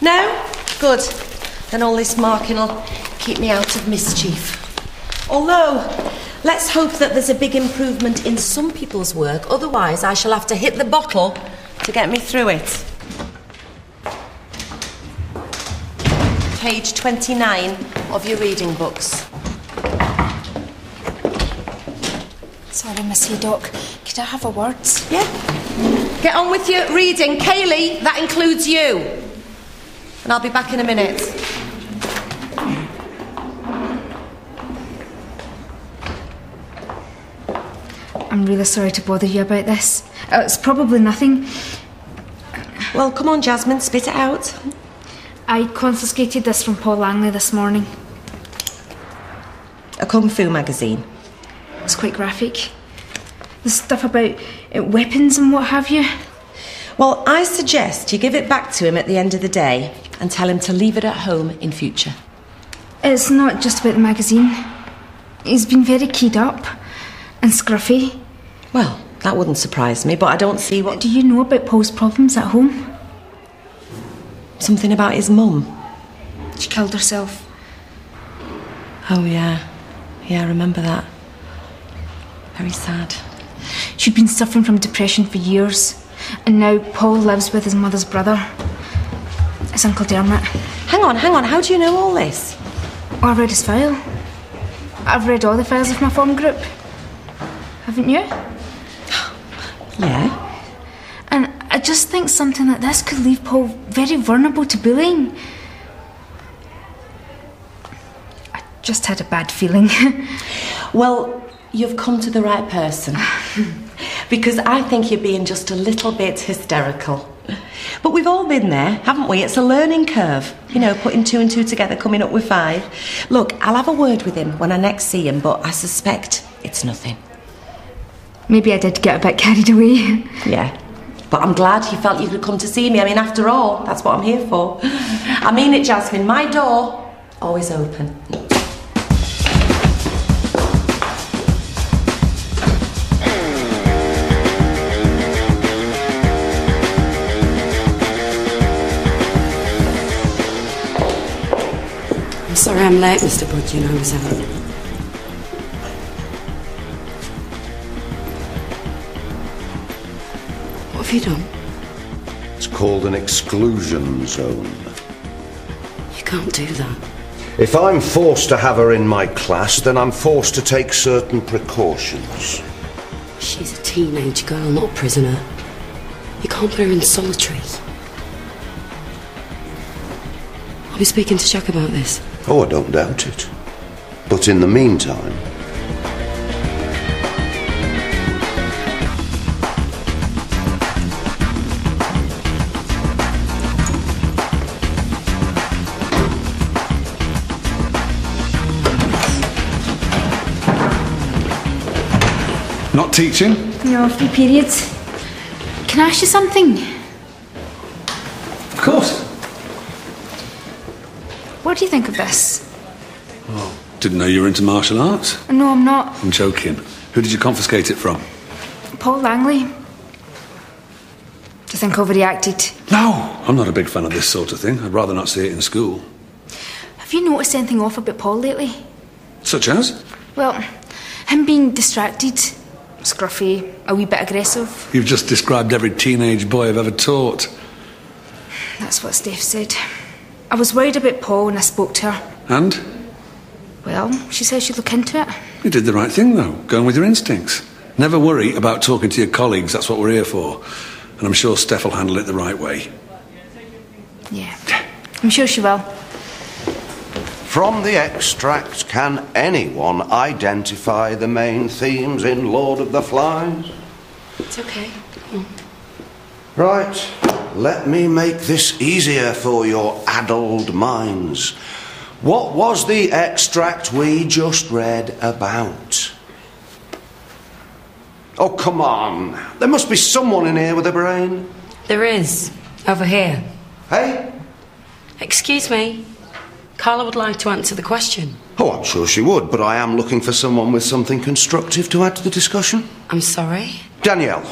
No? Good. Then all this marking will keep me out of mischief. Although, let's hope that there's a big improvement in some people's work. Otherwise, I shall have to hit the bottle to get me through it. Page 29 of your reading books. Sorry, Miss Haydock. Could I have a word? Yeah. Get on with your reading. Kaylee, that includes you. And I'll be back in a minute. I'm really sorry to bother you about this. It's probably nothing. Well, come on, Jasmine, spit it out. I confiscated this from Paul Langley this morning. A Kung Fu magazine. It's quite graphic. The stuff about weapons and what have you. Well, I suggest you give it back to him at the end of the day and tell him to leave it at home in future. It's not just about the magazine. He's been very keyed up and scruffy. Well, that wouldn't surprise me, but I don't see what... Do you know about Paul's problems at home? Something about his mum. She killed herself. Oh, yeah. Yeah, I remember that. Very sad. She'd been suffering from depression for years, and now Paul lives with his mother's brother. It's Uncle Dermot. Hang on. How do you know all this? Oh, I've read his file. I've read all the files of my form group. Haven't you? Yeah. And I just think something like this could leave Paul very vulnerable to bullying. I just had a bad feeling. Well, you've come to the right person. Because I think you're being just a little bit hysterical. But we've all been there, haven't we? It's a learning curve. You know, putting 2 and 2 together, coming up with 5. Look, I'll have a word with him when I next see him, but I suspect it's nothing. Maybe I did get a bit carried away. Yeah. But I'm glad you felt you could come to see me. I mean, after all, that's what I'm here for. I mean it, Jasmine. My door, always open. I'm sorry I'm late, Mr. Budgeon. I was out. What have you done? It's called an exclusion zone. You can't do that. If I'm forced to have her in my class, then I'm forced to take certain precautions. She's a teenage girl, not a prisoner. You can't put her in solitary. I'll be speaking to Jack about this. Oh, I don't doubt it. But in the meantime... Not teaching? No, free periods. Can I ask you something? Of course. What do you think of this? Oh, didn't know you were into martial arts. No, I'm not. I'm joking. Who did you confiscate it from? Paul Langley. Do you think overreacted? No, I'm not a big fan of this sort of thing. I'd rather not see it in school. Have you noticed anything off about Paul lately? Such as? Well, him being distracted, scruffy, a wee bit aggressive. You've just described every teenage boy I've ever taught. That's what Steph said. I was worried about Paul when I spoke to her. And? Well, she said she'd look into it. You did the right thing, though, going with your instincts. Never worry about talking to your colleagues, that's what we're here for. And I'm sure Steph will handle it the right way. Yeah, I'm sure she will. From the extract, can anyone identify the main themes in Lord of the Flies? It's okay. Right, let me make this easier for your addled minds. What was the extract we just read about? Oh, come on. There must be someone in here with a brain. There is. Over here. Hey? Excuse me. Carla would like to answer the question. Oh, I'm sure she would, but I am looking for someone with something constructive to add to the discussion. I'm sorry? Danielle,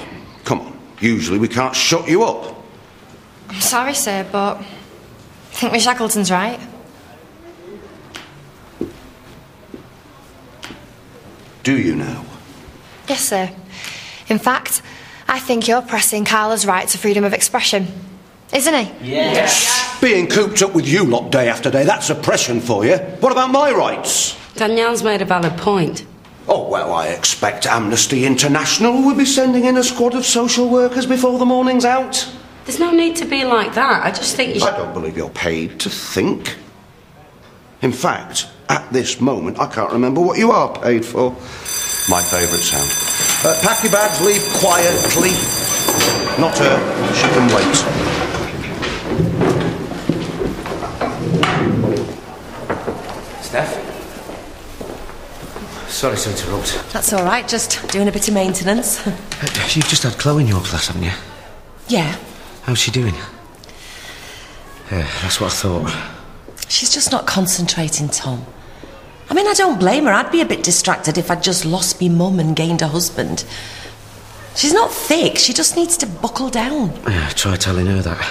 come on. Usually we can't shut you up. I'm sorry, sir, but think Miss Shackleton's right. Do you now? Yes, sir. In fact, I think you're pressing Carla's right to freedom of expression. Isn't he? Yes. Being cooped up with you lot day after day, that's oppression for you. What about my rights? Danielle's made a valid point. Oh, well, I expect Amnesty International will be sending in a squad of social workers before the morning's out. There's no need to be like that. I just think you should... I don't believe you're paid to think. In fact, at this moment, I can't remember what you are paid for. My favourite sound. Pack your bags, leave quietly. Not her. She can wait. Steph? Sorry to interrupt. That's all right, just doing a bit of maintenance. You've just had Chloe in your class, haven't you? Yeah. How's she doing? Yeah, that's what I thought. She's just not concentrating, Tom. I mean, I don't blame her. I'd be a bit distracted if I'd just lost me mum and gained a husband. She's not thick. She just needs to buckle down. Yeah, try telling her that.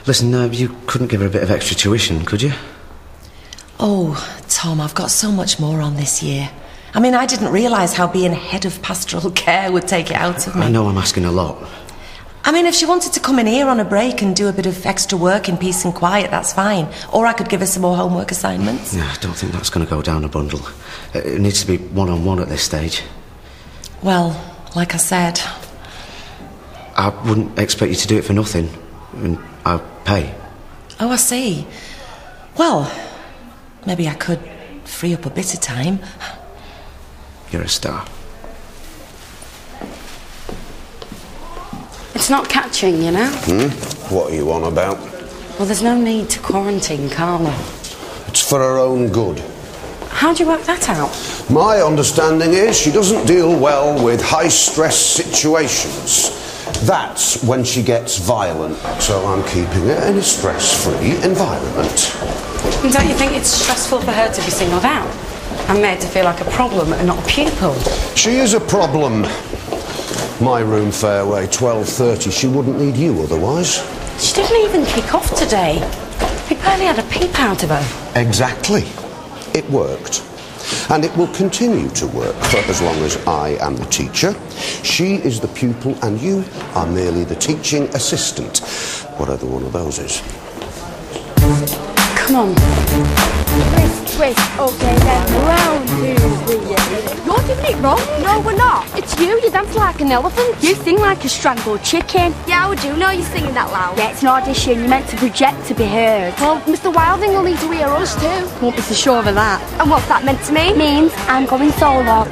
Listen, you couldn't give her a bit of extra tuition, could you? Oh, Tom, I've got so much more on this year. I mean, I didn't realise how being head of pastoral care would take it out of me. I know I'm asking a lot. I mean, if she wanted to come in here on a break and do a bit of extra work in peace and quiet, that's fine. Or I could give her some more homework assignments. Yeah, I don't think that's going to go down a bundle. It needs to be one-on-one at this stage. Well, like I said... I wouldn't expect you to do it for nothing. And I'll pay. Oh, I see. Well, maybe I could free up a bit of time. You're a star. It's not catching, you know? What are you on about? Well, there's no need to quarantine Carla. It's for her own good. How do you work that out? My understanding is she doesn't deal well with high-stress situations. That's when she gets violent. So I'm keeping her in a stress-free environment. And don't you think it's stressful for her to be singled out? And made to feel like a problem and not a pupil? She is a problem. My room fairway, 12:30. She wouldn't need you otherwise. She didn't even kick off today. We barely had a peep out of her. Exactly. It worked. And it will continue to work for as long as I am the teacher. She is the pupil and you are merely the teaching assistant. Whatever one of those is. Come on. Twist, okay then. 1, 2, 3, yeah. You're doing it wrong. No, we're not. It's you. You dance like an elephant. You sing like a strangled chicken. Yeah, I do know you're singing that loud. Yeah, it's an audition. You're meant to project to be heard. Well, Mr. Wilding will need to hear us too. Won't be so sure of that. And what's that meant to mean? Means I'm going solo.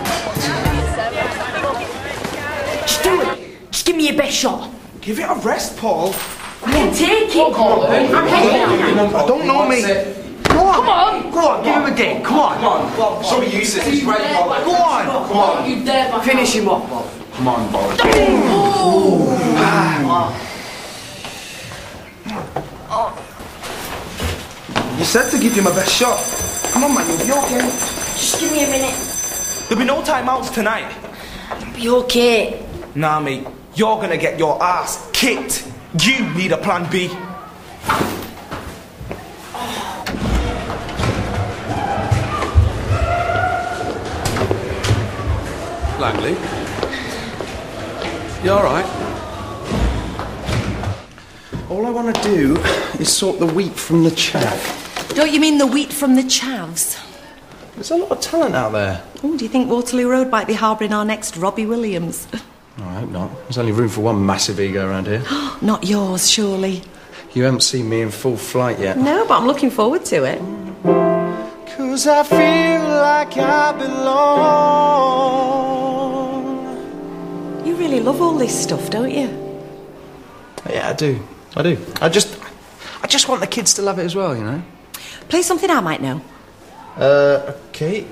Just do it. Just give me your best shot. Give it a rest, Paul. I can take it. I don't know me. Go on. Come on. Go on, give him a dig. Come on. Come on. So useless. He's ready, Bob. Go on. Come on. You dare back. Finish him off, Bob. Come on, Bob. You said to give him a best shot. Come on, man. You'll be okay. Just give me a minute. There'll be no timeouts tonight. Be okay. Nah, mate. You're gonna get your ass kicked. You need a plan B. Langley? You alright? All I want to do is sort the wheat from the chaff. Don't you mean the wheat from the chavs? There's a lot of talent out there. Oh, do you think Waterloo Road might be harbouring our next Robbie Williams? Oh, I hope not. There's only room for one massive ego around here. Not yours, surely. You haven't seen me in full flight yet. No, but I'm looking forward to it. 'Cause I feel like I belong. You really love all this stuff, don't you? Yeah, I do. I just want the kids to love it as well, you know? Play something I might know. Okay.